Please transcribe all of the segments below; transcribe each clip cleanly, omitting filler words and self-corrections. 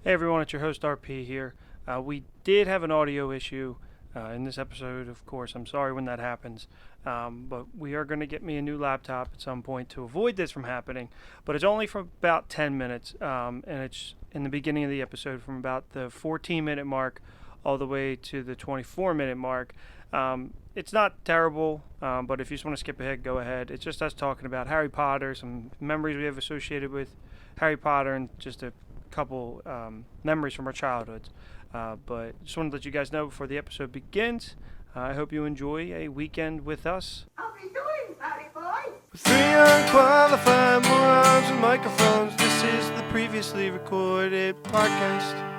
Hey everyone, it's your host RP here. We did have an audio issue in this episode, of course. I'm sorry when that happens, but we are going to get me a new laptop at some point to avoid this from happening. But it's only for about 10 minutes, and it's in the beginning of the episode from about the 14-minute mark all the way to the 24-minute mark. It's not terrible, but if you just want to skip ahead, go ahead. It's just us talking about Harry Potter, some memories we have associated with Harry Potter, and just a couple memories from our childhoods. But just wanted to let you guys know before the episode begins. I hope you enjoy a weekend with us. How are you doing, Patty boy? Three unqualified morons and microphones. This is the previously recorded podcast.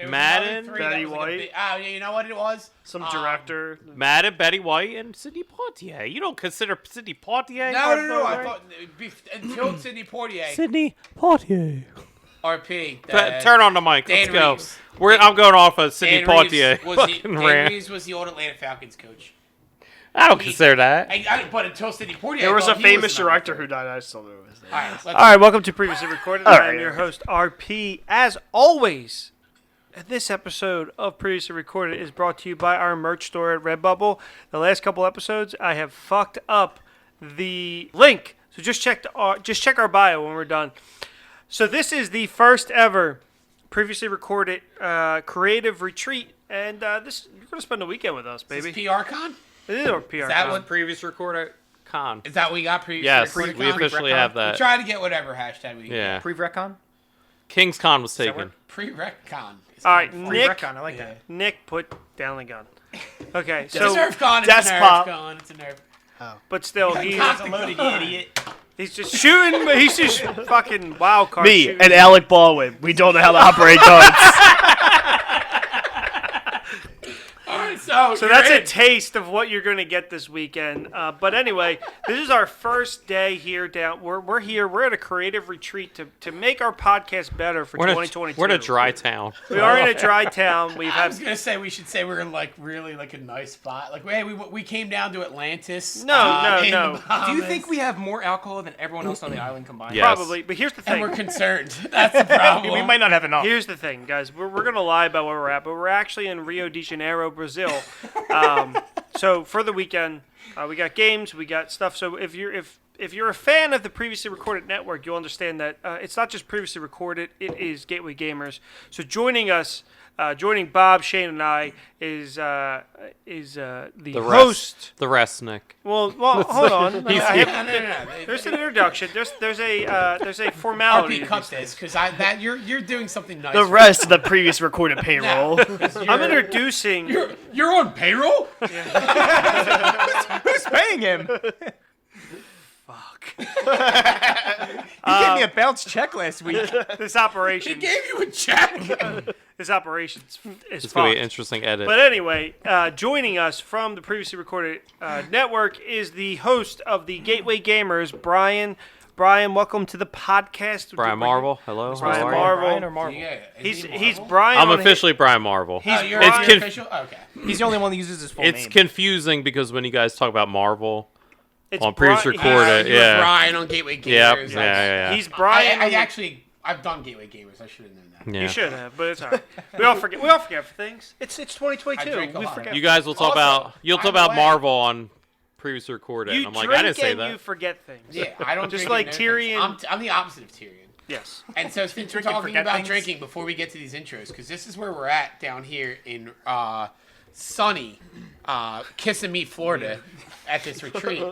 Madden, Betty White. You know what it was? Some director. Madden, Betty White, and Sidney Poitier. You don't consider Sidney Poitier? No. I thought until Sidney Poitier. Sidney Poitier. RP. Turn on the mic. Dan Let's go. Reeves. I'm going off of Sidney Dan Reeves Poitier. Dan Reeves was the old Atlanta Falcons coach. I don't consider that. But until Sidney Poitier, There was I a thought he famous the director number who died. I still know his name. four. All right, All right, welcome to Previously Recorded. All I'm right. your host, RP. As always, this episode of Previously Recorded is brought to you by our merch store at Redbubble. The last couple episodes, I have fucked up the link, so just check our bio when we're done. So this is the first ever Previously Recorded creative retreat, and you're going to spend a weekend with us, baby. Is this PR con? It is our PR. Is that con. what Previous recorder con. Is that what we got? Previously Yes, recorded we con? officially have We that. try to get whatever hashtag we Yeah. Pre-Recon? King's Con was that taken. work? Pre-rec con. All right, Pre-rec Nick. Pre-Recon, I like that. Nick, put down the gun. Okay, It's a so Nerf con. It's a Desk Nerf pop. con. It's a Nerf. but still, he's Loaded, you idiot. He's just shooting, but he's just fucking wild card Me shooting. and Alec Baldwin. We don't know how to operate guns. All right, so So you're that's a in. taste of what you're going to get this weekend. But anyway, this is our first day here down. We're here. We're at a creative retreat to make our podcast better for 2022. We're in a dry town. We are in a dry town. We've I was had gonna say we should say we're in really a nice spot. Like, hey, we came down to Atlantis. No. in the Do you Bahamas, think we have more alcohol than everyone else on the island combined? Yeah. probably. But here's the And we're thing. concerned. That's the problem. We might not have enough. Here's the thing, guys. We're going to lie about where we're at, but we're actually in Rio de Janeiro, Brazil. So for the weekend, we got games, we got stuff. So if you're a fan of the Previously Recorded network, you'll understand that it's not just Previously Recorded; it is Gateway Gamers. So joining us, joining Bob, Shane, and I is the host. The rest, Nick. Well, hold on. He's I here. have- No. there's an introduction. There's a formality. RP, cut this because you're doing something nice. The rest of the previous recorded payroll. I'm introducing. You're on payroll. Who's paying him? He gave me a bounce check last week. This He operation. gave you a check. This operation is It's going to fucked. be an interesting edit. But anyway, joining us from the Previously Recorded network is the host of the Gateway Gamers, Brian. Brian, welcome to the podcast. Brian Marvel, hello. Brian how are you? Marvel. Brian or Marvel? Yeah, He's Brian. I'm on officially Brian Marvel. He's you're Brian- conf- official. Okay. He's the only one that uses his full It's name. confusing because when you guys talk about Marvel It's on previous Bri- record, You're yeah. Brian on Gateway Gamers. Yep. Like, Yeah. He's Brian. I've done Gateway Gamers. I should have known that. Yeah. You should have, but it's all right. We all forget things. It's I 2022. drink a We lot. forget. You guys will talk Also, you'll by talk the about way- Marvel on previous recorded. You And I'm like, drink I didn't say and that. you forget things. Yeah, I don't Just drink like and know things. Tyrion. I'm the opposite of Tyrion. Yes. And so since we're drink and talking forget about things? drinking, before we get to these intros, because this is where we're at down here in sunny Kissimmee, Florida, at this retreat.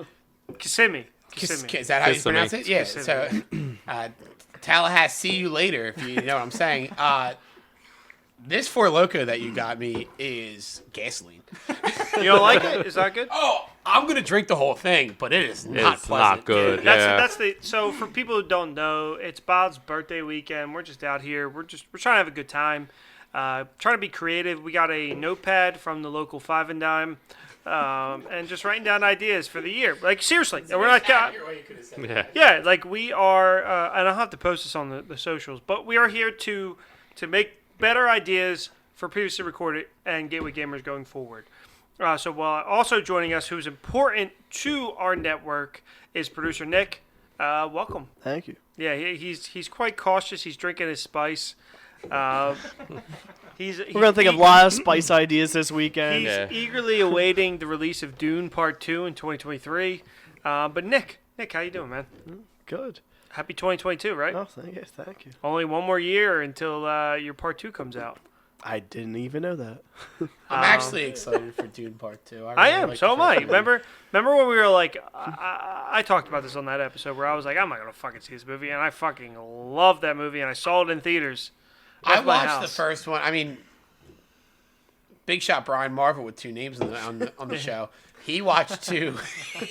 Kissimmee. Is that how you Kissimmee. pronounce it? Yeah. Kissimmee. So Tallahassee, see you later, if you know what I'm saying. This Four Loko that you got me is gasoline. You don't like it? Is that good? Oh, I'm gonna drink the whole thing, but it is not It's pleasant. not good. That's Yeah. that's the so for people who don't know, it's Bob's birthday weekend. We're just out here. We're trying to have a good time. Trying to be creative. We got a notepad from the local Five and Dime, and just writing down ideas for the year. Like seriously, we're not. Yeah. Yeah, like we are, and I'll have to post this on the socials. But we are here to make better ideas for Previously Recorded and Gateway Gamers going forward. So while also joining us, who's important to our network, is producer Nick. Welcome. Thank you. Yeah, he's quite cautious. He's drinking his spice. We're gonna think of a lot of spice ideas this weekend. He's Yeah. eagerly awaiting the release of Dune Part 2 in 2023. But Nick, how you doing, man? Good. Happy 2022, right? Oh, thank you. Only one more year until your Part 2 comes out. I didn't even know that. I'm actually excited for Dune Part 2. I really am. like So the am I. first movie. Remember when we were like, I talked about this on that episode where I was like, I'm not gonna fucking see this movie, and I fucking love that movie, and I saw it in theaters. I Left my watched the house. first one. I mean, big shot Brian Marvel with two names on the show. He watched two.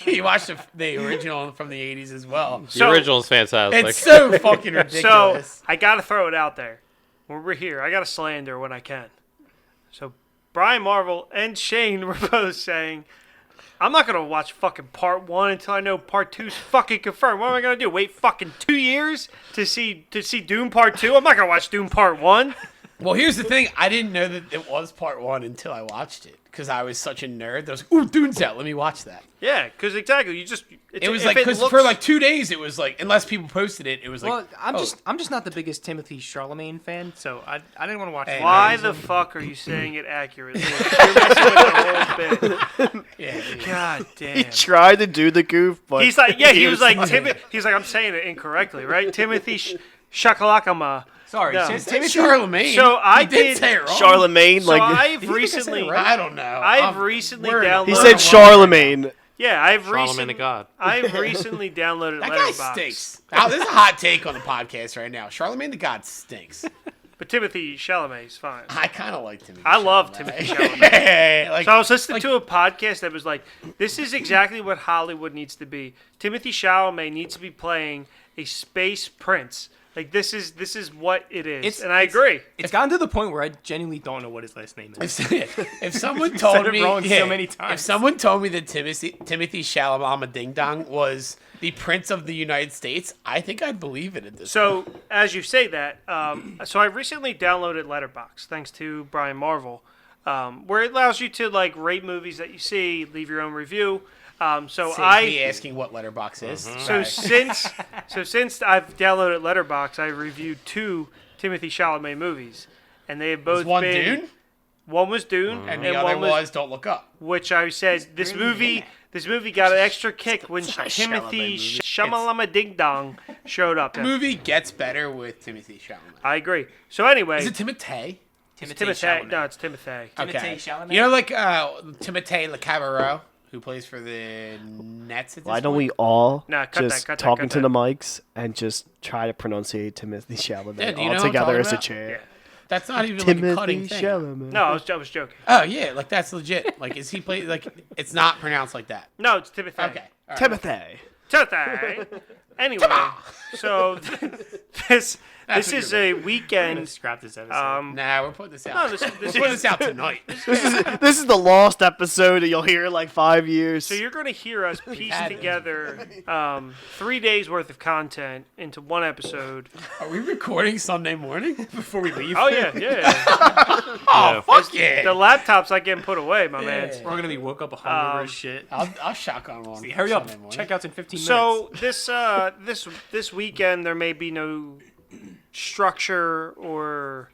He watched the original from the 80s as well. The So- original's fantastic. It's so fucking So ridiculous. I gotta throw it out there. When we're here, I gotta slander when I can. So Brian Marvel and Shane were both saying, I'm not gonna watch fucking Part 1 until I know Part 2's fucking confirmed. What am I gonna do? Wait fucking 2 years to see Doom Part 2? I'm not gonna watch Doom Part 1. Well, here's the thing. I didn't know that it was Part 1 until I watched it. Because I was such a nerd. I was like, ooh, Dune's out. Let me watch that. Yeah, because exactly, you just It was if like, because looks- for like 2 days, it was like, unless people posted it, it was like, Well, I'm oh. just not the biggest Timothy Charlemagne fan, so I didn't want to watch. Hey, it. Why the fuck are you saying it accurately? You're messing with the whole bit. Yeah, dude. God He damn. tried to do the goof, but He's like, yeah, he was like, he's like, I'm saying it incorrectly, right? Timothy Shakalakama. Sorry, No. Timothy. Charlemagne. So I He did did- say it wrong. Charlemagne, So like I've recently, I don't know. I've recently we're in a- downloaded. he we're said in a- Charlemagne. Yeah, I've Charlemagne recently, the God. I've recently downloaded That guy Letterboxd. stinks. Now, this is a hot take on the podcast right now. Charlemagne the God stinks. But Timothy Chalamet's fine. I kind of liked him. I love Timothy Chalamet. Like, So I was listening to a podcast that was like, this is exactly what Hollywood needs to be. Timothy Chalamet needs to be playing a space prince. Like this is what it is, and I agree. It's gotten to the point where I genuinely don't know what his last name is. if someone told it me, wrong so yeah, many if times. someone told me that Timothy Chalamet Ding Dong was the Prince of the United States, I think I'd believe it at this point. So as you say that, so I recently downloaded Letterboxd thanks to Brian Marvel, where it allows you to like rate movies that you see, leave your own review. So Saves I me asking what Letterbox is. So since I've downloaded Letterboxd, I reviewed 2 Timothy Chalamet movies, and they have both was one been. Dune, One was Dune, and the other one was Don't Look Up. which I said this movie got an extra kick when not a Timothy Chalamet movie. Shamalama Ding Dong showed up. The movie gets better with Timothy Chalamet. I agree. So anyway, Is it Timothy? Timothy. Chalamet. No, it's Timothy. Okay. Chalamet? You know, like Timothy LeCavarro, who plays for the Nets at this Why don't point? we all Nah, cut just that, talking cut to that. the mics and just try to pronunciate Timothy Chalamet Yeah, do you know all what I'm together talking as a about? chair? Yeah. That's not even like a Timothy cutting thing. Chalamet. No, I was joking. Oh yeah, like that's legit. Like, is he play like? It's not pronounced like that. No, it's Timothy. Okay. All right. Timothy. Timothy. Anyway, so this That's this what is you're a I'm gonna weekend. scrap this episode. Nah, we're putting this out. No, this we're putting this out tonight. This is the lost episode that you'll hear in like 5 years. So you're going to hear us piece had it. together 3 days worth of content into one episode. Are we recording Sunday morning before we leave? Oh yeah. Oh fuck yeah! The laptop's not getting put away, my man. We're gonna be woke up hungover um, as shit. I'll shotgun one. Hurry up! Sunday morning. Checkouts in 15 minutes. So this weekend there may be no structure or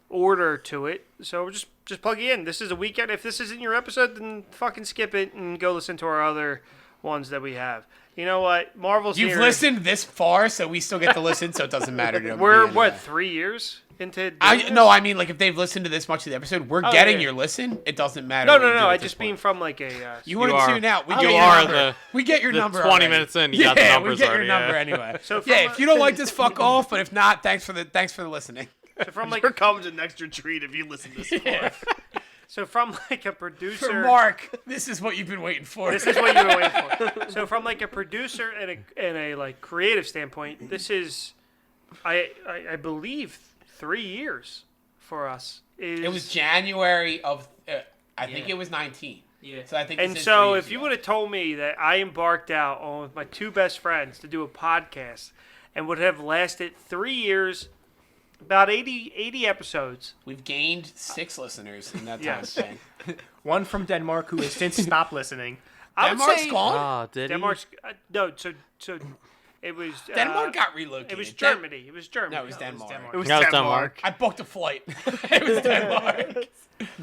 order to it. So just plug you in. This is a weekend. If this isn't your episode, then fucking skip it and go listen to our other ones that we have. You know what? Marvel's You've here. listened this far, so we still get to listen. So it doesn't matter. To We're me what anyway. 3 years into? doing I this? no, I mean like if they've listened to this much of the episode, we're Oh, getting yeah. your listen. It doesn't matter. No, what no, we do no. at I this just point. mean from like a. You want You to are- tune out? We you get your are number. the- we get your the number. 20 already. minutes in, you got the Yeah, numbers we get your already, number yeah. anyway. So from Yeah, a- if you don't like this, fuck off. But if not, thanks for the listening. So from like Here comes an extra treat if you listen to this far. so from like a producer. For Mark, this is what you've been waiting for. This is what you were waiting for. So from like a producer and a like creative standpoint, this is, I believe 3 years for us. It was January of, I think it was 19. Yeah. So I think. And this is so 3 if years you ago. would have told me that I embarked out on with my 2 best friends to do a podcast and would have lasted 3 years, about 80 episodes. We've gained 6 listeners in that time Yes. span. One from Denmark who has since stopped listening. I would Denmark's say gone. Ah, did he? Denmark's no. So It was Denmark got relocated. It was Germany. It was Germany. No, it was Denmark. It was No, it's Denmark. I booked a flight. It was Denmark.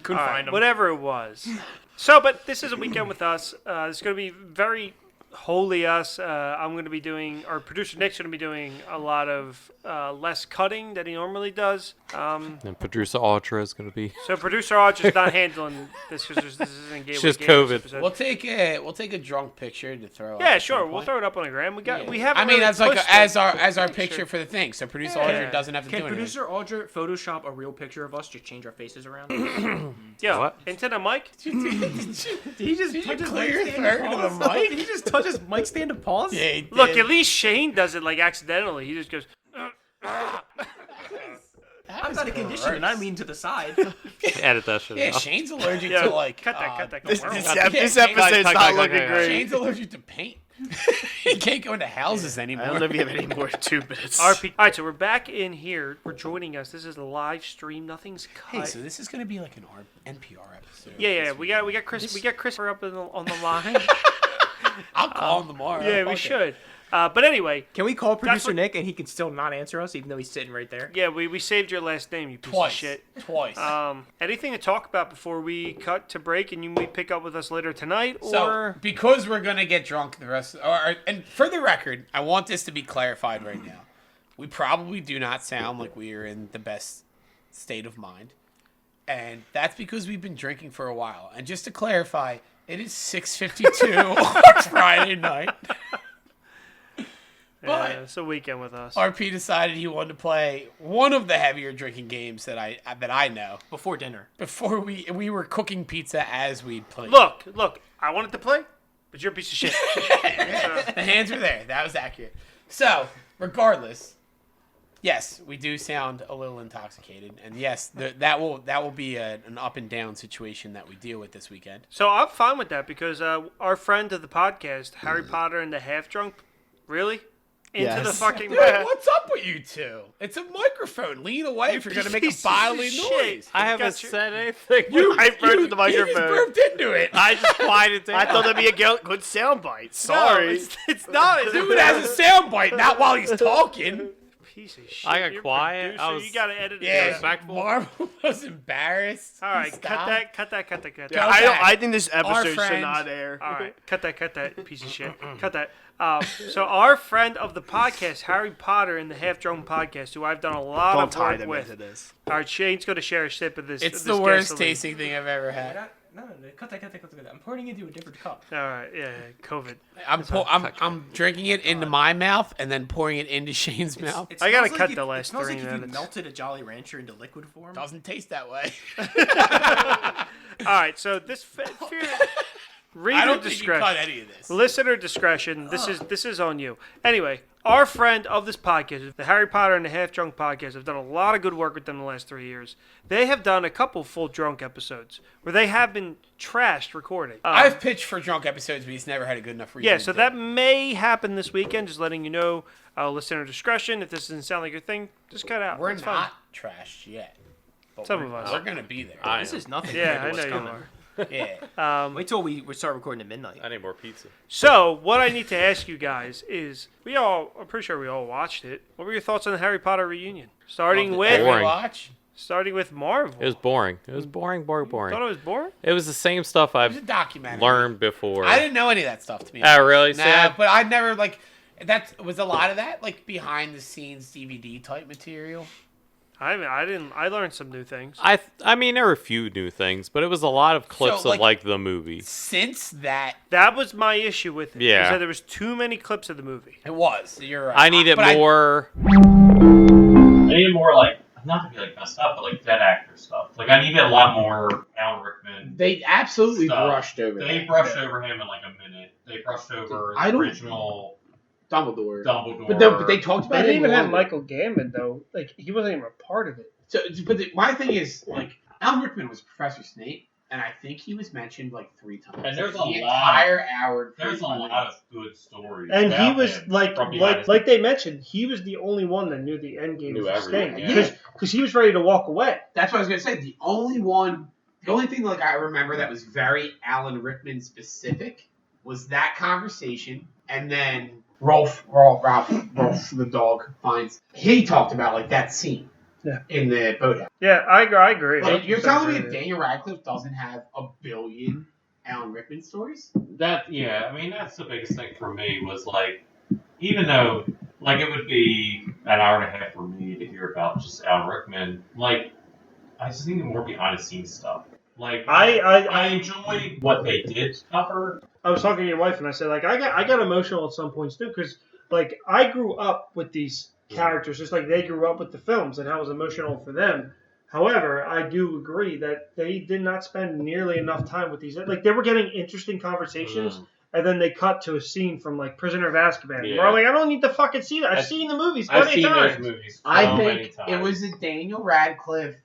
Couldn't All right, find him. whatever it was. So, but this is a weekend with us. It's going to be very wholly us. I'm going to be doing, or producer Nick's going to be doing a lot of less cutting than he normally does. And producer Audra is going to be. So producer Arch is not handling this because this isn't Gateway It's just Gamers COVID. episode. We'll take a drunk picture to throw. up Yeah, at sure. some We'll point. throw it up on the gram. We got. Yeah. We have. I mean, really that's like pushed as our picture. picture for the thing. So producer Yeah. Audrey doesn't have to Can do anything. producer Audra Photoshop a real picture of us? Just change our faces around. Yeah. What? Into the mic. Did he just Did you touch his clear mic your stand to throat to the pause? mic? Did he just touch his mic stand to pause? Yeah, he Look, did. at least Shane does it like accidentally. He just goes. I'm not a conditioner, and I mean to the side. Edit that shit Yeah, out. Shane's allergic Yeah, to like. cut that. This, Don't worry. this Yeah, episode's cut, not cut, looking cut, cut. great. Shane's allergic to paint. He can't go into houses I anymore. don't know if you have any more 2 minutes. RP. All right, so we're back in here. We're joining us. This is a live stream. Nothing's cut. Hey, so this is gonna be like an NPR episode. Yeah. We got Chris. We got Christopher up on the line. I'll call him tomorrow. Yeah, we Fuck it. should. But anyway, Can we call producer what- Nick and he can still not answer us, even though he's sitting right there? yeah, we saved your last name, you piece Twice. of shit. Twice. Anything to talk about before we cut to break and we pick up with us later tonight, So, or because we're gonna get drunk the rest, and for the record, I want this to be clarified right now. We probably do not sound like we are in the best state of mind, and that's because we've been drinking for a while. And just to clarify, it is 6:52 on Friday night. But it's a weekend with us. RP decided he wanted to play one of the heavier drinking games that I know. Before dinner. Before we were cooking pizza as we played. Look, I wanted to play, but you're a piece of shit. The hands were there. That was accurate. So, regardless, yes, we do sound a little intoxicated, and yes, that will be an up and down situation that we deal with this weekend. So I'm fine with that because our friend of the podcast, Harry Potter and the Half Drunk, really into the Yes. fucking. Dude, what's up with you two? It's a microphone. Lean away if you're gonna make a Piece of bodily shit. noise. I haven't Got you. said anything. I burped the He just microphone. burped into it. I just quieted down. I thought that'd be a good soundbite. No, Sorry. it's not. Dude has a soundbite, not while he's talking. Piece of shit. I got You're quiet. producer, I was- you gotta edit it. Yeah, out. Respectful. Marvel was embarrassed. All right, Stop. cut that. Go I back. I think this episode should friend- not air. All right, cut that, piece of shit. Cut that. So our friend of the podcast, Harry Potter and the Half Drunk Podcast, who I've done a lot Don't of tie work them with. into this. All right, Shane's going to share a sip of this. It's of the this worst gasoline. tasting thing I've ever had. No, cut that. I'm pouring it into a different cup. All right, yeah, COVID. I'm drinking it into my mouth and then pouring it into Shane's mouth. It I gotta smells cut like the if- last It smells 3 like if you minutes. melted a Jolly Rancher into liquid form. Doesn't taste that way. All right, so this reader I don't think you discretion, cut any of this. listener discretion. This is on you. Anyway, our friend of this podcast, the Harry Potter and the Half Drunk Podcast, have done a lot of good work with them the last 3 years. They have done a couple full drunk episodes where they have been trashed recording. I've pitched for drunk episodes, but he's never had a good enough reason. Yeah, to so do that it. may happen this weekend. Just letting you know, listener discretion. If this doesn't sound like your thing, just cut out. We're It's not fine. trashed yet. But Some we're, of us. We're gonna be there. This is nothing. Yeah, I compared to know what's you coming. are. Yeah. Wait till we start recording at midnight. I need more pizza. So, what I need to ask you guys is, I'm pretty sure we all watched it. What were your thoughts on the Harry Potter reunion? Starting with Boring. Watch. Marvel. It was boring. It was boring. Thought it was boring? It was the same stuff It was a I've documentary. learned before. I didn't know any of that stuff, to be Oh, honest. really? See, Nah, but I'd never that was a lot of that behind the scenes DVD type material. I didn't. I learned some new things. I mean, there were a few new things, but it was a lot of clips So, of the movie. Since that, That was my issue with it. Yeah. Is that there was too many clips of the movie. it was. You're right. I needed But more. I needed more not to be messed up, but dead actor stuff. I needed a lot more Alan Rickman. They absolutely Stuff. brushed over. They that. brushed over him in a minute. They brushed over I the don't- original Dumbledore. Dumbledore. But they talked about it. Gambon though. He wasn't even a part of it. So, my thing is Alan Rickman was Professor Snape, and I think he was mentioned 3 times. And there's a the lot- entire hour. There's a 45 lot minutes. of good stories. And he about was him from behind his- they mentioned, he was the only one that knew the end game Knew was everything, staying yeah. because he was ready to walk away. That's what I was gonna say. The only thing I remember that was very Alan Rickman specific was that conversation, and then Rolf the dog finds. He talked about like that scene in the boathouse. Yeah, I agree. Like you're 100% telling me agree. that Daniel Radcliffe doesn't have a billion Alan Rickman stories? Yeah, I mean, that's the biggest thing for me was like, even though, like, it would be an hour and a half for me to hear about just Alan Rickman, like, I just need more behind the scenes stuff. Like, I enjoyed what they did cover. I was talking to your wife and I said like I got emotional at some points too because like I grew up with these characters just like they grew up with the films and how it was emotional for them. However, I do agree that they did not spend nearly enough time with these. Like they were getting interesting conversations, and then they cut to a scene from like Prisoner of Azkaban. Yeah. Where I'm like, I don't need to fucking see that. I've seen the movies I've plenty seen of times. those movies so I many think times. it was a Daniel Radcliffe,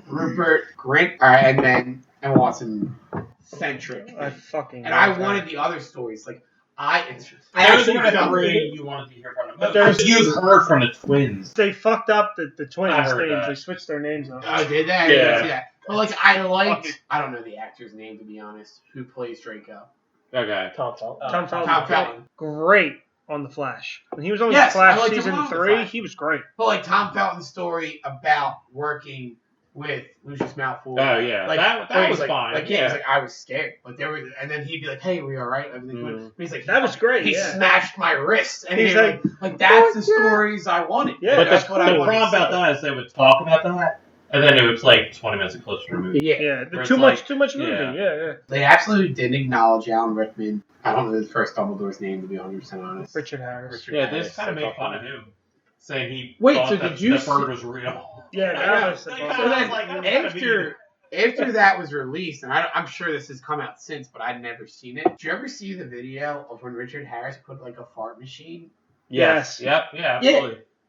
Rupert Grint, and then Emma Watson centric. I fucking. And I love that. wanted the other stories. Like I There's actually one felt three you wanted to hear from But them. there's- You've heard from the twins. They fucked up the twins' I heard names. that. They switched their names up. Oh, did they? I Yeah. didn't see that. But like I liked I don't know the actor's name to be honest, who plays Draco. Okay. Tom Felton. Tom Felton. Great on The Flash. When he was on Yes, The I Flash liked him season on The 3, Flash. he was great. But like Tom Felton's story about working with Lucius Malfoy. Oh, yeah. Like That where he's was like, fine, Like yeah. he's like I was scared. Like there was, and then he'd be like, "Hey, we all right? Everything good?" But he's like, That was great, He yeah. smashed my wrist, and He's he's like, that's the stories I wanted. Yeah, But that's the what I problem wanted. about that is they would talk about that, and then it was like 20 minutes of clips from the movie. Yeah. Yeah, Where it's too like- much movie. yeah. Yeah. They absolutely didn't acknowledge Alan Rickman. I don't know the first Dumbledore's name to be 100% honest. Richard Harris. Yeah, they just kind of made fun of him, saying he Wait, thought so that did you the bird see- was real. Yeah, I that know. was. They So kinda then like, that's kinda after that was released, and I'm sure this has come out since, but I'd never seen it. Did you ever see the video of when Richard Harris put like a fart machine? Yes. Yep. Yeah.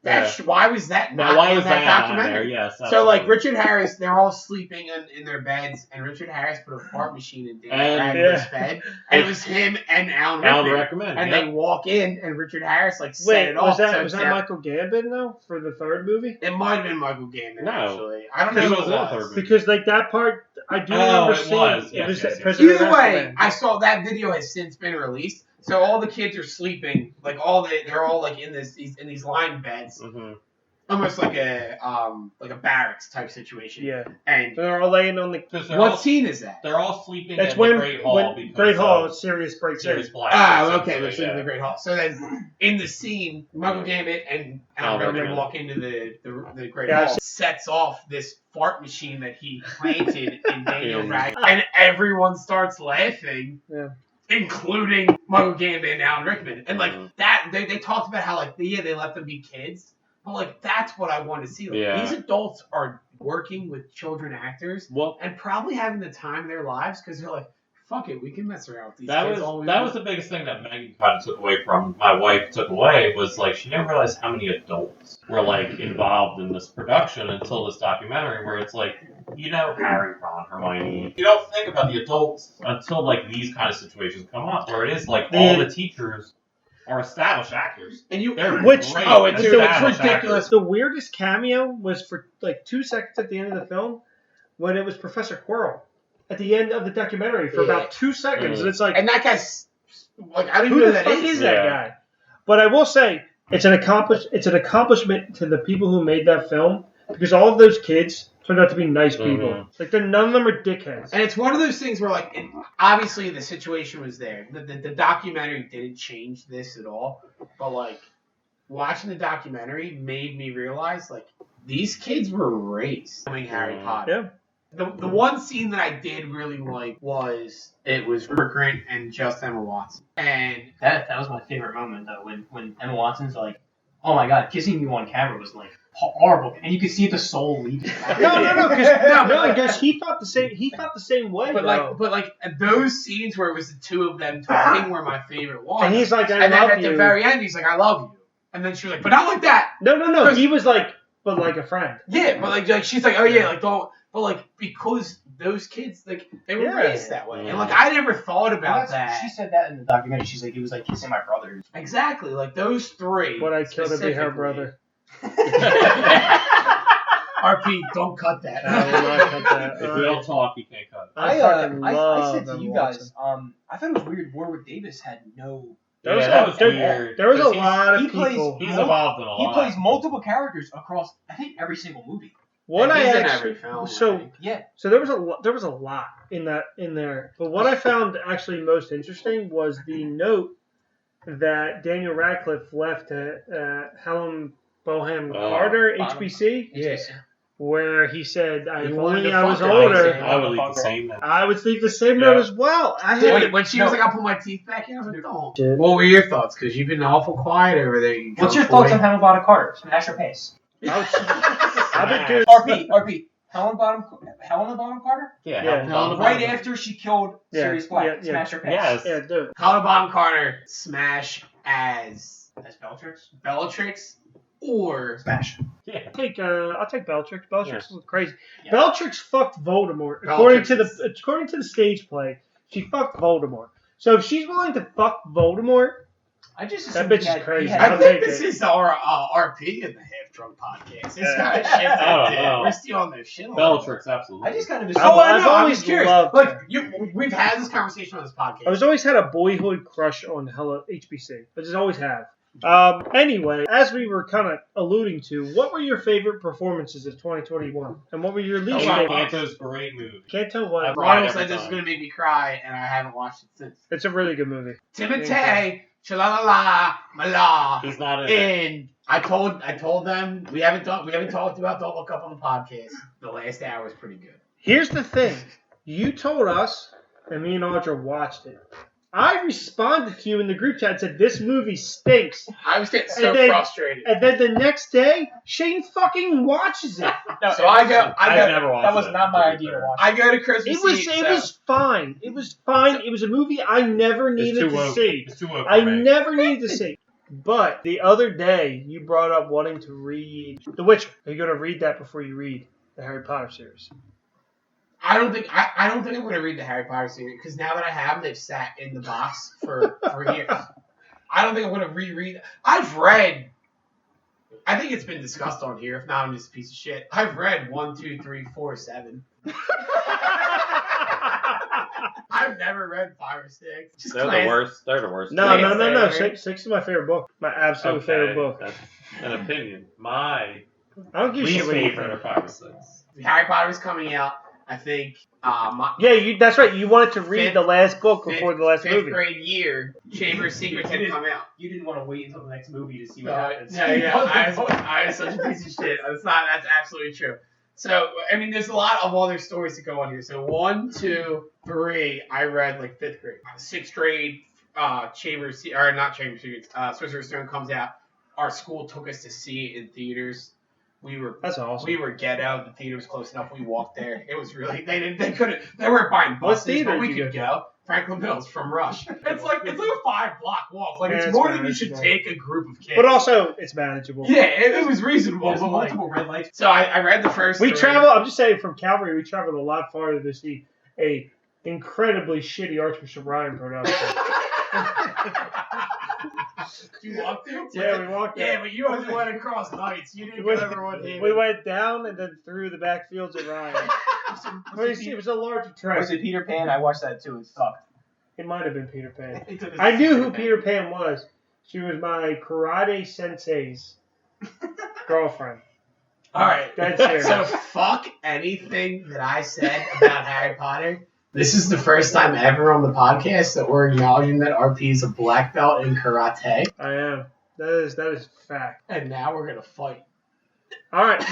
Absolutely. Why was that Now, not why in was that that not documentary? there? Yes. So like absolutely. Richard Harris, they're all sleeping in their beds, and Richard Harris put a fart machine in Daniel And- Radcliffe's Yeah. bed, and it was him and Alan Alan Rickman. recommend. And Yep. they walk in, and Richard Harris like set Wait, it was off. that so was it's that down- Michael Gambon though for the third movie? It might have been Michael Gambon, No. actually. I don't know It who was it the was. third movie. Because like that part, I do Oh, remember it seeing. was. It Yes, was yes, yes. Prisoner of Either way, Azkaban. I saw that video has since been released. So all the kids are sleeping, like they're all like in these lined beds, Mhm. almost like a barracks type situation. Yeah, And so they're all laying on the. 'Cause they're what all, scene is that? they're all sleeping That's in when the Great Hall because Great Hall of Sirius breaks Sirius in. Black. Ah, okay, essentially, they're sleeping in the yeah. Great Hall. So then, in the scene, Michael Gambit and Alan Alan Rickman Rickman. walk into the Great Yeah, I've Hall, seen- sets off this fart machine that he planted in Daniel Yeah. Radcliffe, and everyone starts laughing. Yeah. Including Michael Gambit and Alan Rickman. And like Mhm. that they talked about how like they let them be kids. But like that's what I want to see. Like, Yeah. these adults are working with children actors Well, and probably having the time of their lives because they're like, fuck it, we can mess around with these that kids was all we that want. was the biggest thing that Megan kind of took away from my wife took away was like she didn't realize how many adults were like involved in this production until this documentary where it's like Harry, Ron, Hermione. You don't think about the adults until like these kind of situations come up where it is like all the teachers are established actors. And you They're Which- great oh, it's established ridiculous. The weirdest cameo was for like 2 seconds at the end of the film when it was Professor Quirrell at the end of the documentary for Yeah. about 2 seconds, and it's like, And that guy's like I don't even who know the who fuck that is is. that Yeah. guy? But I will say it's an accomplishment to the people who made that film because all of those kids turned out to be nice people. Mhm. Like none of them are dickheads. And it's one of those things where, like, obviously the situation was there. The documentary didn't change this at all. But, like, watching the documentary made me realize, like, these kids were raised doing Harry Potter. Yeah. The one scene that I did really like was Rupert Grint and just Emma Watson. And That was my favorite moment though when Emma Watson's like, oh my god, kissing you on camera was like horrible, and you could see the soul leaving. No, but because he felt the same. He felt the same way. But like those scenes where it was the two of them talking were my favorite ones. and he's like, "I And then love at you." the very end, he's like, "I love you," and then she was like, "But not like that." No. He was like, but like a friend. Yeah, but like she's like, "Oh yeah, like don't." But like because those kids like they were Yeah. raised that way, and like I never thought about that. She said that in the documentary. She's like, it was like kissing my brother. Exactly, like those three. But I killed to be her specifically. brother. RP, don't cut that. I will not cut that. If we don't talk, you can't cut. I fucking love I said to Emma you Watson. guys, I thought it was weird. Warwick Davis had no There was, that a, was there, weird. there was a 'Cause lot of he plays- people. He's evolved in a He lot. plays multiple characters across, I think, every single movie. What And I he's in actually every film, I so think. Yeah. so there was a lot in there. But what I found actually most interesting was the note that Daniel Radcliffe left to Helen Bonham Carter, HBC, Yeah. where he said, "If He wanted only to I was fuck her. older, I would leave the same note. I would leave the same note as well." I had Wait, when she was like, "I'll put my teeth back in," I was like, "Oh." What were your thoughts? Because you've been awful quiet over there. You What's your drunk thoughts boy. on Helen Bonham Carter? Smash or pace? I've been good. RP. Helen Bonham Carter? Yeah. Yeah. Helen Right Bonham. after she killed Yeah, Sirius Black. yeah, yeah. Smash or pace? Yes. Yeah, do it. Helena Bonham Carter smash as Bellatrix? Bellatrix or Smash. Yeah. I'll take Bellatrix. Bellatrix is crazy. Yeah. Bellatrix fucked Voldemort. Bellatrix According to the stage play, she fucked Voldemort. So if she's willing to fuck Voldemort, I just That assumed bitch he is had- crazy. he had- I'll I think take this it. is our RP in the Half Drunk Podcast. It's Yeah. kind of shit. I don't know. We're stealing their shit. on Bellatrix, absolutely. I just kind of assumed. Oh, I I've know. I'm always just curious. loved Look, her. we've had this conversation on this podcast. I was always had a boyhood crush on Hella HBC. I just always have. Anyway, as we were kind of alluding to, what were your favorite performances of 2021, and what were your least Black favorite? Panther's great movie. Can't tell what. I've Ronald every said this is time. going to make me cry, and I haven't watched it since. It's a really good movie. Timotei, Chalalala, Mala. He's not in it. And I told them we haven't talked about Don't Look Up on the podcast. The last hour was pretty good. Here's the thing: you told us, and me and Audra watched it. I responded to you in the group chat and said this movie stinks, I was getting so And then- frustrated. and then the next day Shane fucking watches it. No, So I go. I've never watched that was it, not my to be idea to fair. watch. I go to Christmas It was Eve. it was fine. It was fine. It was a movie I never It's needed too to woke. see. It's too woke I for me. never needed to see. But the other day you brought up wanting to read The Witcher. Are you going to read that before you read the Harry Potter series? I don't think I'm going to read the Harry Potter series because now that I have, they've sat in the box for years. I don't think I'm going to reread. I've read. I think it's been discussed on here. If not, I'm just a piece of shit. I've read 1, 2, 3, 4, 7. I've never read 5 or 6. Just They're the glance- worst. They're the worst. No. Fair. Six is my favorite book. My absolute Okay, favorite book. That's an opinion. My I don't give a shit least what you favorite think. are 5 or 6. Harry Potter's coming out. I think Yeah, that's right. You wanted to read Fifth- the last book before the last fifth movie. grade year. Chamber of Secrets had come out. You didn't want to wait until the next movie to see what No, happens. I was such a piece of shit. That's absolutely true. So, I mean, there's a lot of other stories to go on here. So, 1, 2, 3, I read like 5th grade. 6th grade, not Chamber of Secrets, Sorcerer's Stone comes out. Our school took us to see it in theaters. That's awesome. We were ghetto. The theater was close enough. We walked there. It was really they weren't buying What buses, theater but we did you could go go. Franklin Mills from Rush. It's like a 5-block walk. Like Yeah, it's it's more than you should manageable. take a group of kids. But also, it's manageable. yeah, it was reasonable. There's But like, multiple red lights. so I read the first. We 3. travel. I'm just saying, from Calvary, we traveled a lot farther to see a incredibly shitty Archbishop Ryan production. You walked through? Yeah, we walked Yeah, there. but you only went across nights. You didn't We, go everyone we went down and then through the backfields of Ryan. It was a larger trek. Was it Peter Pan? I watched that too. It sucked. It might have been Peter Pan. I knew who Peter Pan was. She was my karate sensei's girlfriend. All right. That's serious. So fuck anything that I said about Harry Potter. This is the first time ever on the podcast that we're acknowledging that RP is a black belt in karate, I am. That is fact. and now we're gonna fight. All right,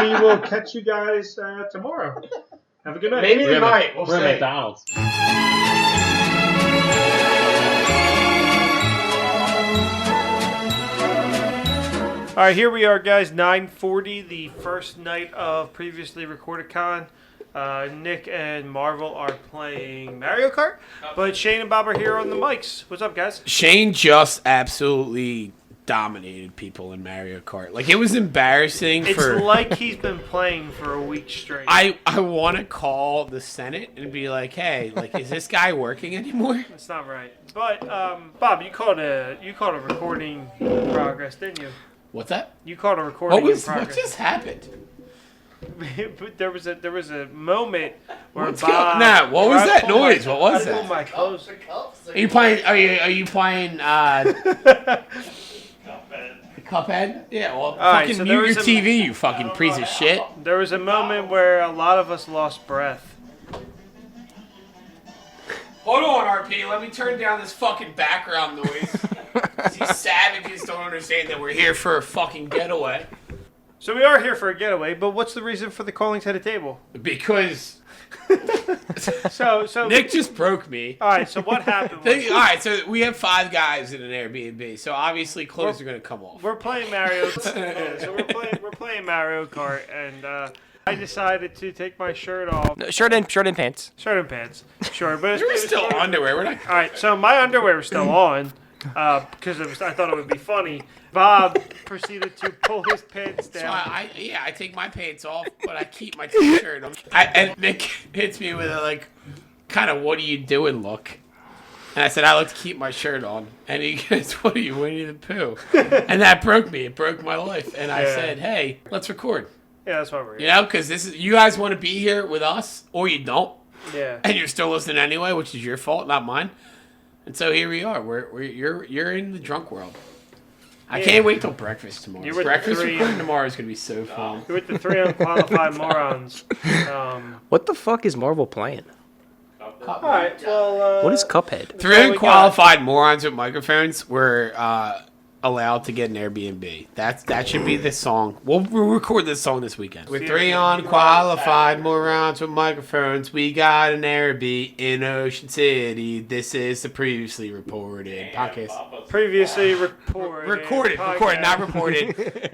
we will catch you guys tomorrow. Have a good night. Maybe We're tonight. We'll We're at see. McDonald's. All right, here we are, guys. 9:40, the first night of previously recorded con. Nick and Marvel are playing Mario Kart, but Shane and Bob are here on the mics. What's up, guys? Shane just absolutely dominated people in Mario Kart. Like it was embarrassing It's for. like he's been playing for a week straight. I want to call the Senate and be like, hey, like, is this guy working anymore? It's not right. But Bob, you called a recording in progress, didn't you? What's that? You called a recording in What progress. just happened? there was a moment where What's Bob. Nah, what was where I that pulled noise? my- What was I pulled that? my clothes. Are you playing? Are you playing? Cuphead? Yeah. Well, right, fucking so there mute your was a- TV, you fucking piece of shit. There was a moment where a lot of us lost breath. Hold on, RP. Let me turn down this fucking background noise. These savages don't understand that we're here for a fucking getaway. So we are here for a getaway, but what's the reason for the calling to the table? Because So Nick just broke me. All right. So what happened? Was, All right, so we have 5 guys in an Airbnb, so obviously clothes are gonna come off. we're playing Mario. Yeah, so we're playing Mario Kart, and I decided to take my shirt off. Shirt and pants. Shirt and pants. Sure, but We're still underwear. We're not. All right, so my underwear was still on because I thought it would be funny. Bob proceeded to pull his pants So down. I take my pants off, but I keep my t-shirt on. And Nick hits me with a like, kind of what are you doing look. And I said, I like to keep my shirt on. And he goes, what are you, Winnie the Pooh? And that broke me. It broke my life. And I Yeah. said, hey, let's record. Yeah, that's why we're You here. know, because this is you guys want to be here with us, or you don't, Yeah. and you're still listening anyway, which is your fault, not mine. And so here we are. You're in the drunk world. I can't wait till breakfast tomorrow. You're with the Breakfast three- recording tomorrow is gonna be so fun. You're with the 3 unqualified morons. What the fuck is Marvel playing? All right. Well. What is Cuphead? 3 all we unqualified morons with microphones were allowed to get an Airbnb. That should be the song. We'll record this song this weekend. With 3 unqualified morons with microphones, we got an Airbnb in Ocean City. This is the previously reported podcast. Previously reported. Recorded, podcast. not reported.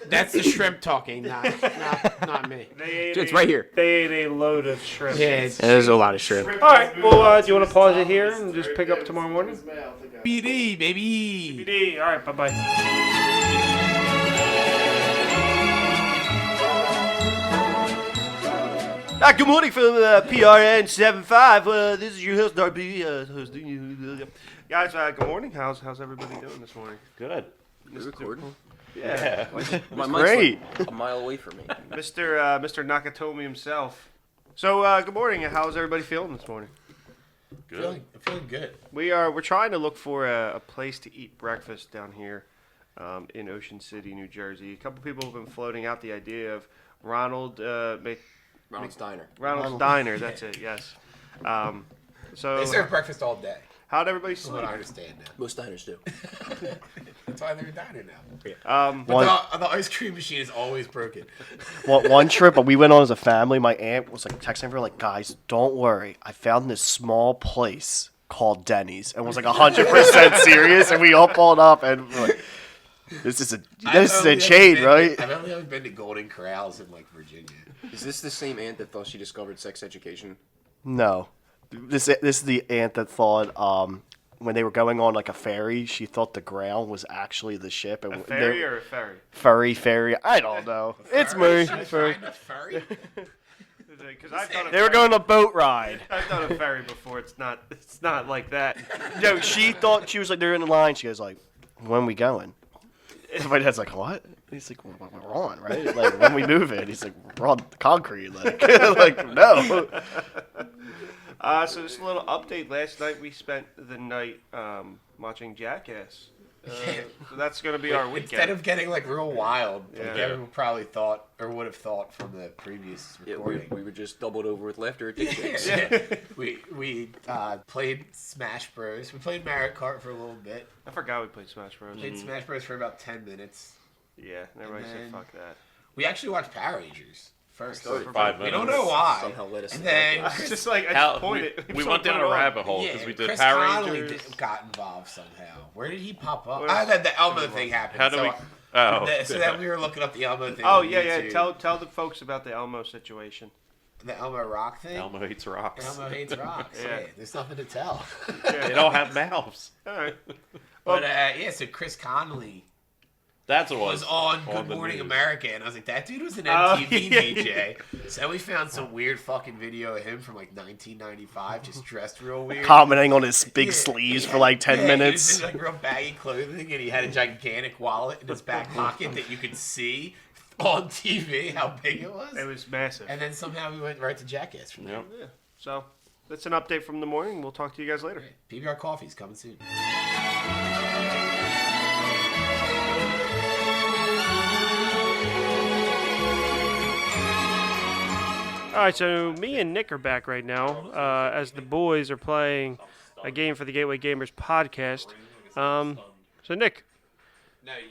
That's the shrimp talking, not me. They ate It's a- right here. They ate a load of shrimp. Yeah, it's There's a lot of shrimp. All right. Well, do you want to pause it here and just pick up tomorrow morning? BD, baby. BD. All right. Bye bye. Good morning from PRN 75. This is your host, Darby. Hosting you. Guys, good morning. How's everybody doing this morning? Good. Recording? Yeah. My Great. like a mile away from me. Mr. Nakatomi himself. So, good morning. How's everybody feeling this morning? Good. I'm feeling good. We're trying to look for a place to eat breakfast down here in Ocean City, New Jersey. A couple people have been floating out the idea of Ronald's Diner. That's it. Yes. So They serve breakfast all day. how'd everybody From sleep? what I understand now. Most diners do. That's why they're a diner now. But the ice cream machine is always broken. One trip we went on as a family, my aunt was like texting her like, guys, don't worry, I found this small place called Denny's, and was like 100% serious, and we all pulled up and we're like, this is a chain, right? I've only ever been to Golden Corrals in like Virginia. Is this the same aunt that thought she discovered sex education? No, this is the aunt that thought when they were going on like a ferry, she thought the ground was actually the ship. And A ferry or a ferry? Ferry. I don't know. It's me. Find a furry? Because I've done a They were going on a boat ride. I've done a ferry before. It's not like that. No, she thought she was like they're in the line. She goes like, "When we going?" And my dad's like, "What?" He's like, "We're on, right? Like when we move it." He's like, "We're on concrete." Like, like no. So just a little update. Last night we spent the night watching Jackass. So that's going to be our weekend. Instead of getting like real wild, like Yeah. everyone probably thought or would have thought from the previous Yeah, recording. we were just doubled over with laughter at Dick Chicks. We played Smash Bros. We played Mario Kart for a little bit. I forgot we played Smash Bros. Played Smash Bros. For about 10 minutes. Yeah, everybody And said then- fuck that. We actually watched Power Rangers first. For 5 We minutes. don't know why. Somehow led us And to then that. It's just like I How, just pointed. we went down a rabbit hole because we did Chris Power Connolly Rangers. got involved somehow. Where did he pop up? Where- The Elmo thing happened. How do so we? Oh, so that we were looking up the Elmo thing. Oh on yeah. YouTube. Tell the folks about the Elmo situation. The Elmo Rock thing. Elmo hates rocks. Elmo hates rocks. Yeah. Yeah, there's nothing to tell. They don't have mouths. All right. But so Chris Connolly That's what was on Good the Morning news. America, and I was like, that dude was an Oh, MTV yeah. DJ. So we found some weird fucking video of him from like 1995, just dressed real weird. Commenting on his big Yeah, sleeves yeah, for like 10 yeah, minutes. He was in like real baggy clothing, and he had a gigantic wallet in his back pocket that you could see on TV how big it was. It was massive. And then somehow we went right to Jackass from there. Yeah. So that's an update from the morning. We'll talk to you guys later. PBR Coffee's coming soon. All right, so me and Nick are back right now as the boys are playing a game for the Gateway Gamers podcast. So, Nick,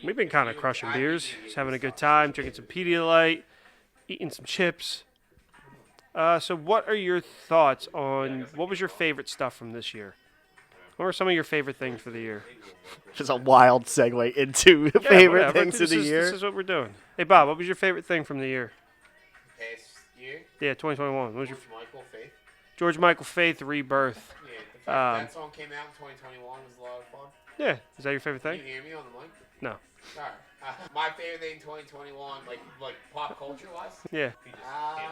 we've been kind of crushing beers, just having a good time, drinking some Pedialyte, eating some chips. So what are your thoughts on what was your favorite stuff from this year? What were some of your favorite things for the year? Just a wild segue into Yeah, favorite whatever. things of the year. This is what we're doing. Hey, Bob, what was your favorite thing from the year? Past year, Yeah, 2021. What was your Michael Faith. George Michael Faith Rebirth? Yeah, the fact that song came out in 2021 was a lot of fun. Yeah, is that your favorite Can thing? you hear me on the mic? No. Alright. My favorite thing in 2021, like pop culture wise. Yeah. Why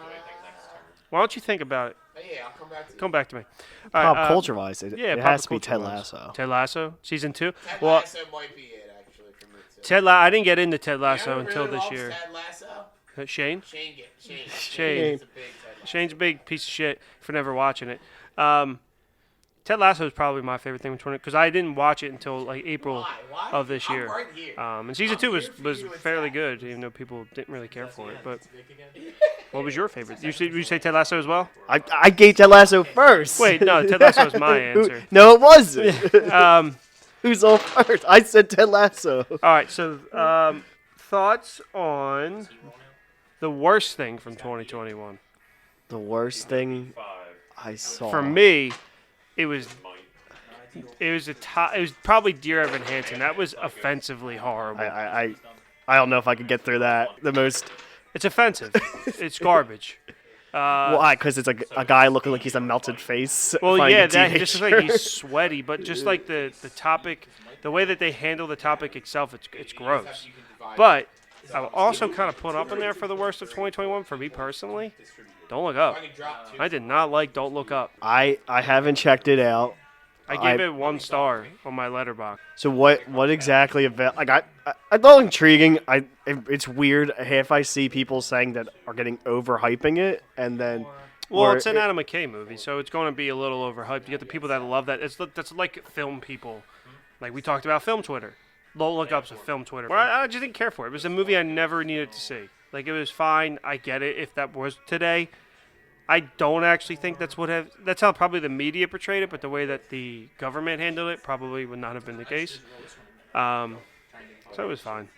Why don't you think about it? Yeah, I'll come back to you. Come back to me. Pop culture wise, it pop has to be Ted culture-wise. Lasso. Ted Lasso, season 2. Ted Well, Lasso might be it actually for me too. I didn't get into Ted You know Lasso who until really this loves year. Ted Lasso? Shane? Shane. Shane. He's a big Ted Lasso. Shane's a big piece of shit for never watching it. Ted Lasso is probably my favorite thing because I didn't watch it until like April Why? of this I'm year. right here. And season I'm 2 here was for you, it's fairly that. good, even though people didn't really care for it. But what was your favorite? You say Ted Lasso as well? I gave Ted Lasso first. Wait, no, Ted Lasso is my answer. No, it wasn't. Um, Who's on first? I said Ted Lasso. all right, so thoughts on the worst thing from 2021? The worst thing I saw. For me, it was probably Dear Evan Hansen. That was offensively horrible. I don't know if I could get through that. The most. It's offensive. It's garbage. Why? Because it's a guy looking like he's a melted face. Well, fighting yeah, a that just teenager. like he's sweaty, but just like the topic, the way that they handle the topic itself, it's gross. But I've also kind of put up in there for the worst of 2021 for me personally. Don't Look Up. I did not like Don't Look Up. I haven't checked it out. I gave it 1 star on my letterbox. So what exactly about like I thought it intriguing. It's weird. Half I see people saying that are getting overhyping it, and then Well, or it's an Adam McKay movie, so it's going to be a little overhyped. You get the people that love that. That's like film people. Like we talked about film Twitter. Don't Look Up's a film Twitter. Well, I just didn't care for it. It was a movie I never needed to see. Like, it was fine. I get it if that was today. I don't actually think that's how probably the media portrayed it, but the way that the government handled it probably would not have been the case. So it was fine.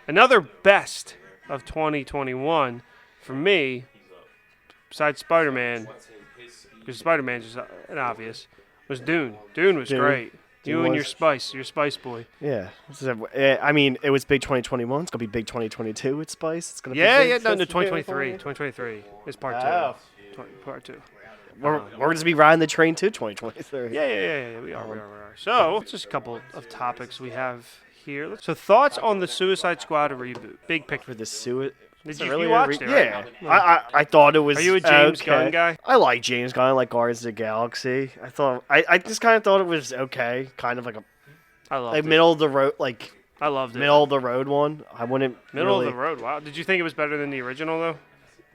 Another best of 2021 for me, besides Spider-Man, because Spider-Man's just an obvious, was Dune. Dune was great. You and your Spice Boy. Yeah. I mean, it was big 2021. It's gonna be big 2022 with Spice. It's gonna be Yeah, big no, Fast and 2023. Furious. 2023 is part 2. Wow. Part 2. We're gonna be riding the train too 2023. Yeah. We are. So, just a couple of topics we have here. So, thoughts on the Suicide Squad reboot? Big picture. For the suit. Did it you really watched it, right? Yeah. I thought it was. Are you a James okay. Gunn guy? I like James Gunn. I like Guardians of the Galaxy. I just kind of thought it was okay. Kind of like a I loved it. middle of the road, like I loved it. middle of the road one. I wouldn't Middle really, of the road. Wow. Did you think it was better than the original though?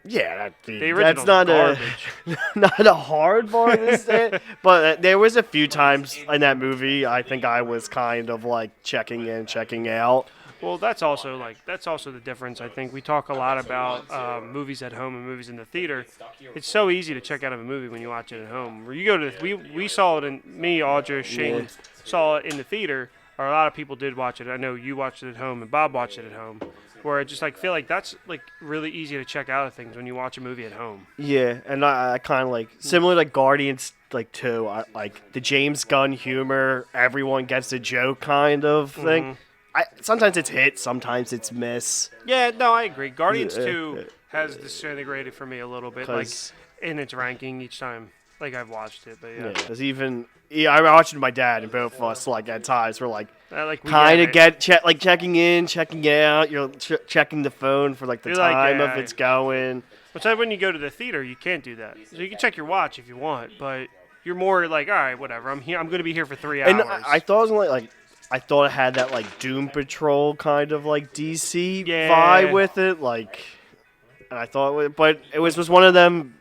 Yeah, The original that's not garbage. not a hard bar to say, but there was a few times in that movie I think I was kind of like checking in, checking out. Well, that's also the difference. I think we talk a lot about movies at home and movies in the theater. It's so easy to check out of a movie when you watch it at home. Where you go to we saw it in Audra, Shane saw it in the theater, or a lot of people did watch it. I know you watched it at home and Bob watched it at home. Where I just like feel like that's like really easy to check out of things when you watch a movie at home. Yeah, and I kind of like similar to Guardians like 2, I like the James Gunn humor. Everyone gets a joke kind of thing. Sometimes it's hit, sometimes it's miss. Yeah, no, I agree. Guardians 2 has disintegrated for me a little bit, like 'Cause- in its ranking each time. Like I've watched it, but yeah. There's even I watched it with my dad, and both of us like at times we're like We kind of get it. like checking in, checking out. You're checking the phone for like the You're like, time yeah. of it's going. But so when you go to the theater, you can't do that. So you can check your watch if you want, but you're more like, all right, whatever. I'm here. I'm going to be here for 3 hours. And I thought it was like I thought it had that like Doom Patrol kind of like DC Yeah. vibe with it, like. And I thought, but it was just one of them.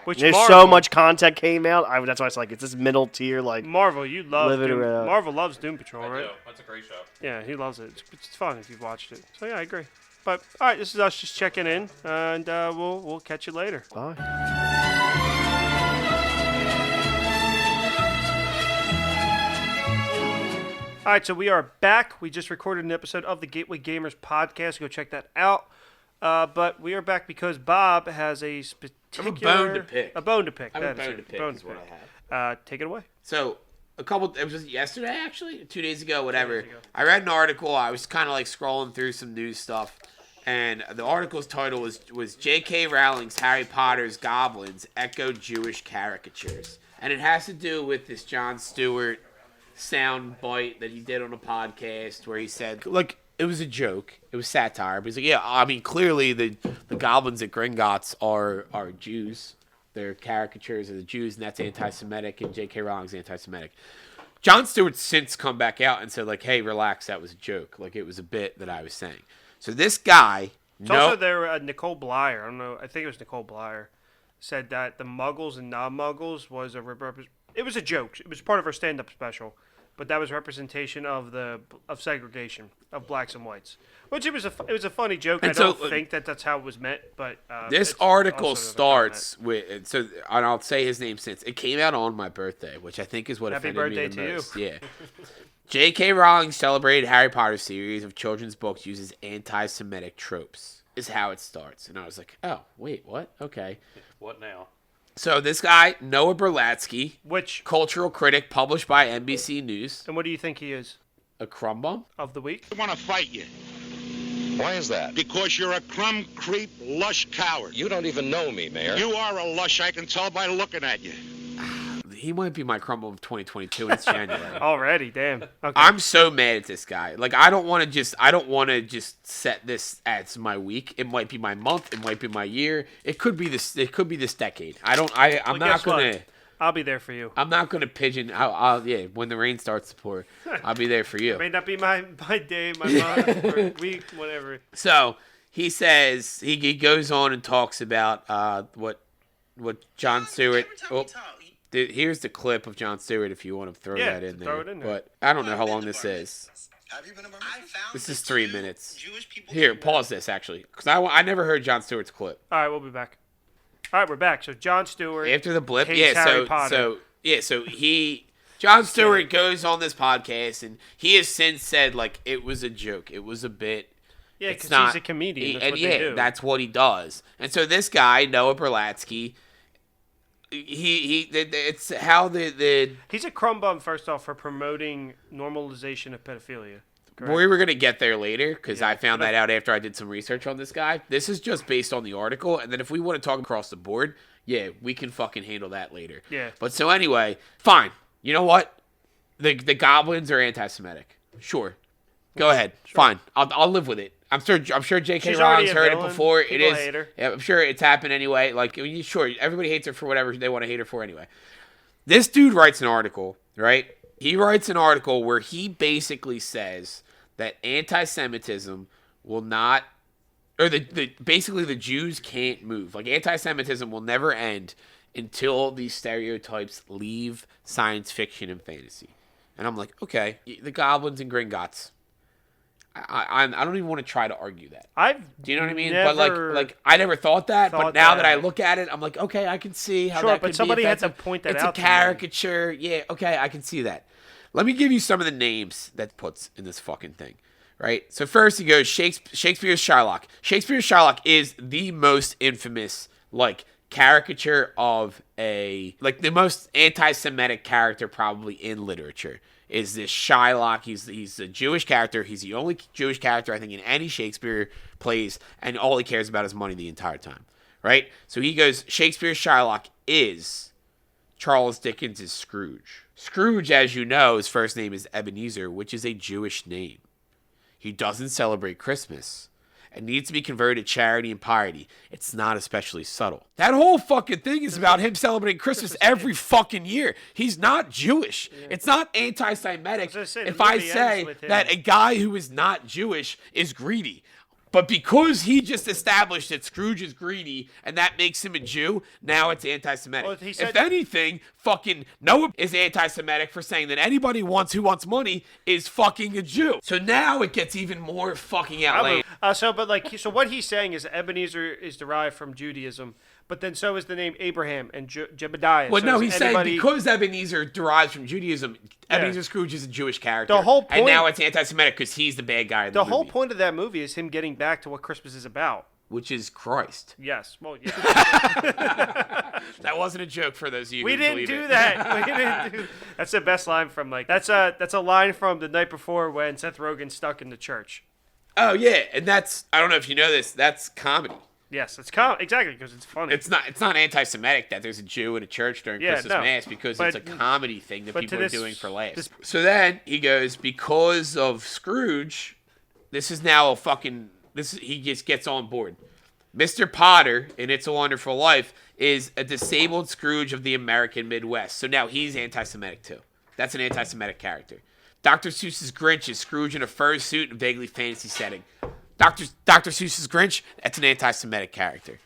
Which There's Marvel, so much content came out. That's why it's like it's this middle tier. Like Marvel, you love Live it Doom. around. Marvel loves Doom Patrol, right? That's a great show. Yeah, he loves it. It's fun if you've watched it. So yeah, I agree. But all right, this is us just checking in, and we'll catch you later. bye. All right, so we are back. We just recorded an episode of the Gateway Gamers podcast. Go check that out. But we are back because Bob has a particular bone to pick. A bone to pick. I have a That is bone it. to pick Bone is to what pick. I have. Take it away. So it was just yesterday actually, 2 days ago, whatever. days ago. I read an article. I was kind of like scrolling through some news stuff, and the article's title was J.K. Rowling's Harry Potter's goblins echo Jewish caricatures, and it has to do with this Jon Stewart sound bite that he did on a podcast where he said, like, it was a joke, it was satire, but he's like, yeah, I mean, clearly the goblins at Gringotts are Jews. They're caricatures of the Jews, and that's anti-Semitic, and J.K. Rowling's anti-Semitic. Jon Stewart's since come back out and said, like, hey, relax, that was a joke. Like, it was a bit that I was saying. So this guy... It's also there, Nicole Blyer, I don't know, I think it was Nicole Blyer, said that the Muggles and non-Muggles was it was a joke. It was part of her stand-up special, but that was representation of segregation of blacks and whites. Which it was a funny joke. And I don't so, think that's how it was meant, but this it's article also a starts with, and I'll say his name since it came out on my birthday, which I think is what Happy offended me birthday the to most. you. Yeah. J.K. Rowling's celebrated Harry Potter series of children's books uses anti-Semitic tropes. Is how it starts, and I was like, oh wait, what? Okay. What now? So this guy, Noah Berlatsky, Which, cultural critic published by NBC News, and what do you think he is a crumb bum. of the week? I want to fight you. Why is that? Because you're a crumb creep lush coward. You don't even know me, Mayor. You are a lush, I can tell by looking at you. He might be my crumb bum of 2022, and it's January. Already, damn. Okay. I'm so mad at this guy. Like, I don't want to just set this as my week. It might be my month. It might be my year. It could be this decade. I'm Well, not guess gonna. what? I'll be there for you. I'm not gonna pigeon. Yeah. When the rain starts to pour, I'll be there for you. May not be my day, my month, or week, whatever. So he says he goes on and talks about what Jon Stewart. Here's the clip of Jon Stewart if you want to throw that in there. throw it in there. But I don't know how long this is. This is 3 minutes. Here, pause this actually, because I never heard Jon Stewart's clip. All right, we'll be back. All right, we're back. So Jon Stewart After the blip, hates Harry Potter. Jon Stewart goes on this podcast and he has since said like it was a joke, it was a bit. Yeah, it's because he's not- a comedian. That's and what yeah, they do. that's what he does. And so this guy Noah Berlatsky, it's how He's a crumb bum, first off, for promoting normalization of pedophilia. Correct? we were gonna get there later because Yeah, I found but that out after I did some research on this guy. This is just based on the article, and then if we want to talk across the board, yeah, we can fucking handle that later. Yeah. But so anyway, fine. You know what? The goblins are anti-Semitic. Sure. Go ahead. Fine. I'll live with it. I'm sure J.K. She's Rowling's already a heard it villain. before. People it is. hate her. Yeah, I'm sure it's happened anyway. Like, sure, everybody hates her for whatever they want to hate her for anyway. This dude writes an article, right? He writes an article where he basically says that anti-Semitism will not, or basically the Jews can't move. Like, anti-Semitism will never end until these stereotypes leave science fiction and fantasy. And I'm like, okay, the goblins and Gringotts. I don't even want to try to argue that. Do you know what I mean? But like I never thought that. But now that I look at it, I'm like, okay, I can see how that could be somebody had to offensive. point that it's out. It's a caricature. Yeah, okay, I can see that. Let me give you some of the names that puts in this fucking thing. Right? So first he goes Shakespeare's Shylock. Shakespeare's Shylock is the most infamous caricature of the most anti-Semitic character probably in literature. Is this Shylock? He's a Jewish character. He's the only Jewish character I think in any Shakespeare plays, and all he cares about is money the entire time, right? So he goes, Shakespeare's Shylock is Charles Dickens' Scrooge. Scrooge, as you know, his first name is Ebenezer, which is a Jewish name. He doesn't celebrate Christmas, and needs to be converted to charity and piety. It's not especially subtle. That whole fucking thing is about him celebrating Christmas every fucking year. He's not Jewish. It's not anti-Semitic if I say that a guy who is not Jewish is greedy. But because he just established that Scrooge is greedy and that makes him a Jew, now it's anti-Semitic. Well, If anything, fucking Noah is anti-Semitic for saying that anybody who wants money is fucking a Jew. So now it gets even more fucking outlandish. So what he's saying is Ebenezer is derived from Judaism, but then so is the name Abraham and Jebediah. Well, so no, is he's saying because Ebenezer derives from Judaism, Ebenezer Scrooge is a Jewish character. The whole point, and now it's anti-Semitic because he's the bad guy in the movie. The whole point of that movie is him getting back to what Christmas is about. Which is Christ. Yes. Well, yeah. That wasn't a joke for those of you who didn't believe do it. that. We didn't do. That's the best line from that's a line from The Night Before when Seth Rogen's stuck in the church. Oh yeah, and that's, I don't know if you know this, that's comedy. Yes, it's exactly because it's funny. It's not anti-Semitic that there's a Jew in a church during Christmas Mass because it's a comedy thing that people are doing for laughs. So then he goes, because of Scrooge, this is now a fucking, he just gets on board. Mr. Potter in It's a Wonderful Life is a disabled Scrooge of the American Midwest. So now he's anti-Semitic too. That's an anti-Semitic character. Dr. Seuss's Grinch is Scrooge in a fur suit and vaguely fantasy setting. Dr. Seuss's Grinch, that's an anti-Semitic character.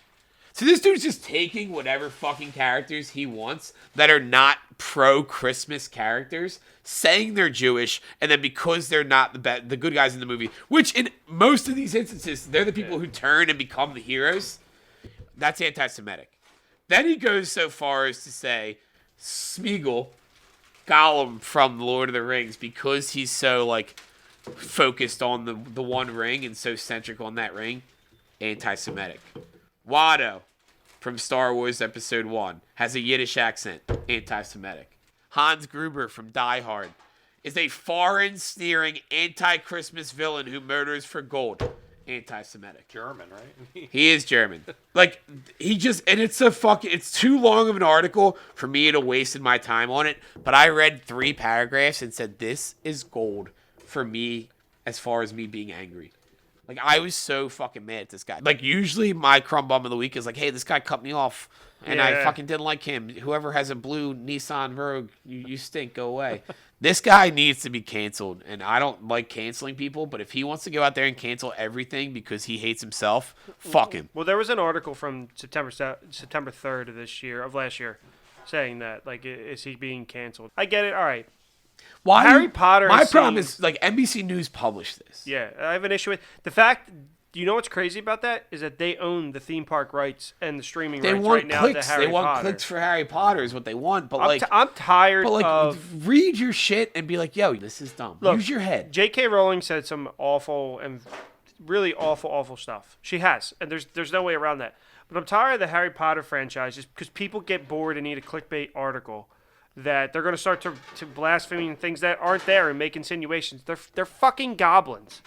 So this dude's just taking whatever fucking characters he wants that are not pro-Christmas characters, saying they're Jewish, and then because they're not the good guys in the movie, which in most of these instances, they're the people who turn and become the heroes, that's anti-Semitic. Then he goes so far as to say Smeagol, Gollum from The Lord of the Rings, because he's so focused on the one ring and so centric on that ring, anti-Semitic. Watto from Star Wars Episode 1 has a Yiddish accent, anti-Semitic. Hans Gruber from Die Hard is a foreign, sneering, anti-Christmas villain who murders for gold, anti-Semitic. German, right? He is German. It's too long of an article for me to waste my time on it, but I read 3 paragraphs and said, this is gold for me as far as me being angry. I was so fucking mad at this guy. Usually my crumb bum of the week is hey, this guy cut me off, and I fucking didn't like him. Whoever has a blue Nissan Rogue, you stink, go away. This guy needs to be canceled, and I don't like canceling people, but if he wants to go out there and cancel everything because he hates himself, fuck him. Well, there was an article from September 3rd of last year saying that, is he being canceled? I get it, all right. Why Harry Potter? My problem is NBC News published this. Yeah, I have an issue with the fact. Do you know what's crazy about that? Is that they own the theme park rights and the streaming rights right now to Harry Potter. They want clicks for Harry Potter is what they want. But I'm tired of read your shit and be yo, this is dumb. Look, use your head. J.K. Rowling said some awful and really awful stuff. She has, and there's no way around that. But I'm tired of the Harry Potter franchise just because people get bored and need a clickbait article. That they're going to start to blaspheming things that aren't there and make insinuations. They're fucking goblins.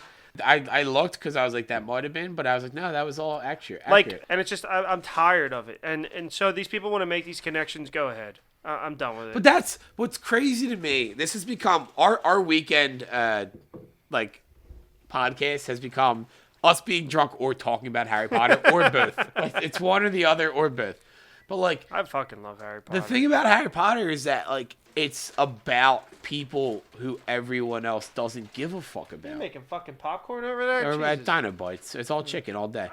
I looked because I was that might have been, but I was no, that was all accurate. And it's just I'm tired of it. And so these people want to make these connections. Go ahead. I'm done with it. But that's what's crazy to me. This has become our weekend podcast has become us being drunk or talking about Harry Potter or both. It's one or the other or both. But I fucking love Harry Potter. The thing about Harry Potter is that it's about people who everyone else doesn't give a fuck about. You making fucking popcorn over there? Or at Dino Bites. It's all chicken all day.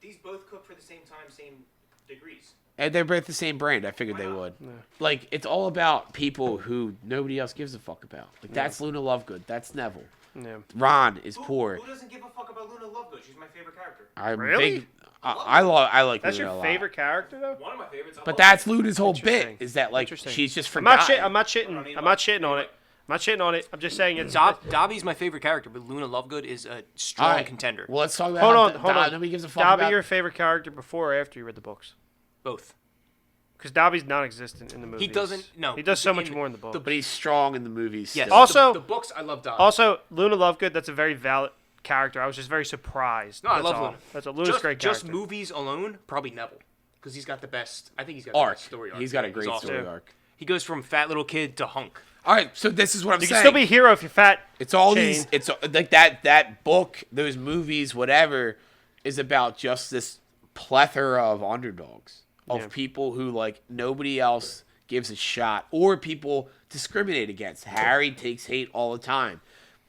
These both cook for the same time, same degrees. And they're both the same brand. I figured they would. Yeah. It's all about people who nobody else gives a fuck about. That's Luna Lovegood. That's Neville. Yeah. Ron is poor. Who doesn't give a fuck about Luna Lovegood? She's my favorite character. Really? I like that's Luna a lot. That's your favorite character, though? One of my favorites. But that's Luna's whole bit, is that she's just forgotten. I'm not shitting on it. I'm not shitting on it. I'm just saying it's Dobby's my favorite character, but Luna Lovegood is a strong contender. Well, let's talk about hold on. Nobody gives a fuck Dobby about your favorite character before or after you read the books? Both. Because Dobby's non-existent in the movies. He doesn't. No, he does so much more in the books. But he's strong in the movies. Yes. Still. Also, the books I love Dobby. Also, Luna Lovegood. That's a very valid character. I was just very surprised. No, I love Luna. That's a Luna's great character. Just movies alone, probably Neville, because he's got the best. I think he's got the best story arc. He's got a great story arc. He goes from fat little kid to hunk. All right, so this is what I'm saying. You can still be a hero if you're fat. It's all Shane. these. It's that book, those movies, whatever. is about just this plethora of underdogs, of Yeah. people who like nobody else gives a shot, or people discriminate against. Harry takes hate all the time.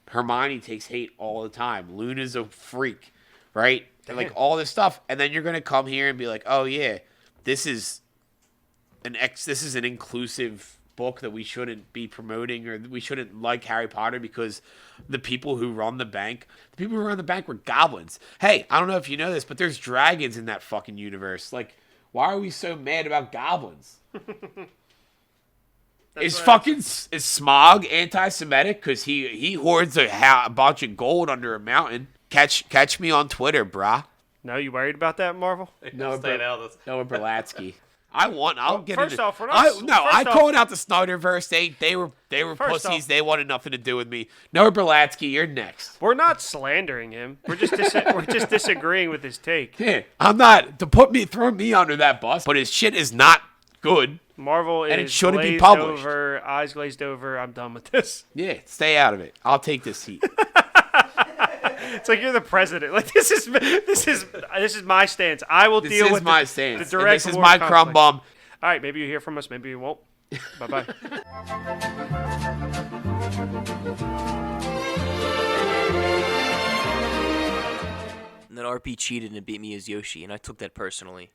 Hermione takes hate all the time. Luna's a freak, right? And like all this stuff, and then you're gonna come here and be like, oh yeah, this is an inclusive book that we shouldn't be promoting, or we shouldn't like Harry Potter because the people who run the bank were goblins. Hey, I don't know if you know this, but there's dragons in that fucking universe. Like, why are we so mad about goblins? Is Smaug anti-Semitic because he hoards a bunch of gold under a mountain? Catch me on Twitter, brah. No, you worried about that, Marvel? Noah Berlatsky. First off, we're not. I called out the Snyderverse. They were First pussies. off- They wanted nothing to do with me. Noah Berlatsky, you're next. We're not slandering him. We're just we're just disagreeing with his take. Yeah, I'm not throw me under that bus, but his shit is not good. Marvel And it is shouldn't be glazed published. over, eyes glazed over. I'm done with this. Yeah, stay out of it. I'll take this heat. It's like you're the president. Like this is my stance. I will This deal is with my the stance. direct And this is war my conflict. Crumb Bum. All right, maybe you hear from us. Maybe you won't. Bye bye. And then RP cheated and beat me as Yoshi, and I took that personally.